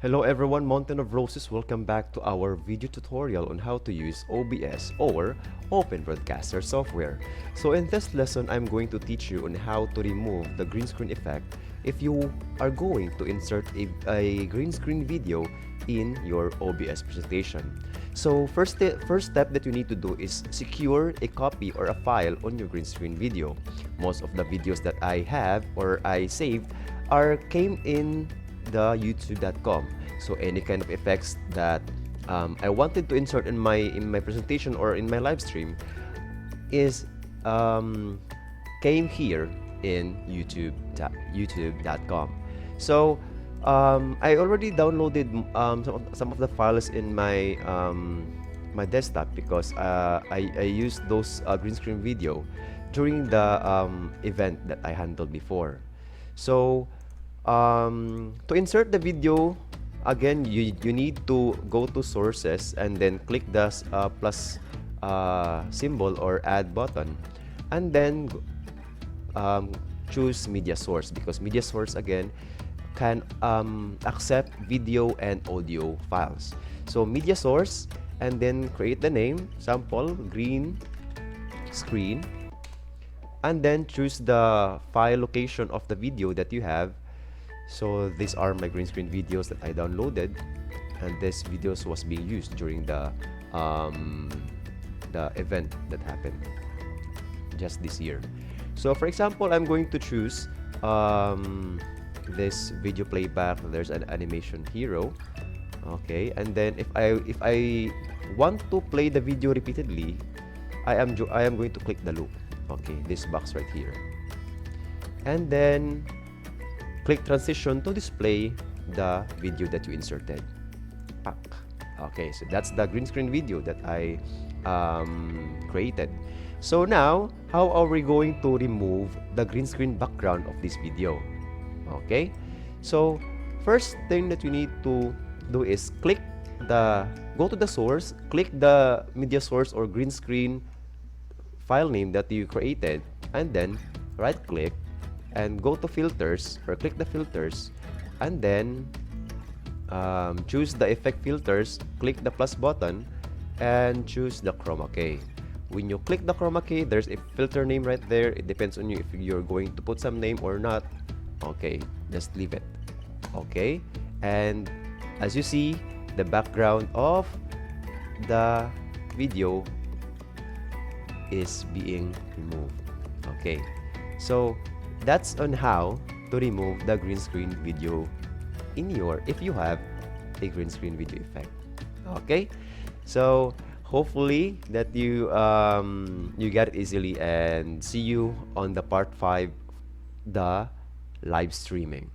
Hello everyone, Mountain of Roses. Welcome back to our video tutorial on how to use OBS or Open Broadcaster software. So in this lesson, I'm going to teach you on how to remove the green screen effect if you are going to insert a green screen video in your OBS presentation. So first step that you need to do is secure a copy or a file on your green screen video. Most of the videos that I have or I saved came in the youtube.com. So any kind of effects that I wanted to insert in my presentation or in my live stream is came here in youtube.com. So I already downloaded some of the files in my desktop because I used those green screen video during the event that I handled before. So to insert the video, again, you need to go to sources and then click the plus symbol or add button, and then choose media source, because media source again can accept video and audio files. So media source, and then create the name, sample green screen, and then choose the file location of the video that you have. So these are my green screen videos that I downloaded, and this videos was being used during the event that happened just this year. So for example, I'm going to choose this video playback. There's an animation hero, okay, and then if I want to play the video repeatedly, I am going to click the loop, okay, this box right here, and then click transition to display the video that you inserted. Pack. Okay, so that's the green screen video that I created. So now, how are we going to remove the green screen background of this video? Okay, so first thing that you need to do is go to the source, click the media source or green screen file name that you created, and then right click and go to filters, or click the filters, and then choose the effect filters, click the plus button, and choose the chroma key. When you click the chroma key, there's a filter name right there. It depends on you if you're going to put some name or not. Okay, just leave it. Okay, and as you see, the background of the video is being removed. Okay, so that's on how to remove the green screen video in if you have a green screen video effect. Okay, so hopefully that you get it easily, and see you on the part 5, the live streaming.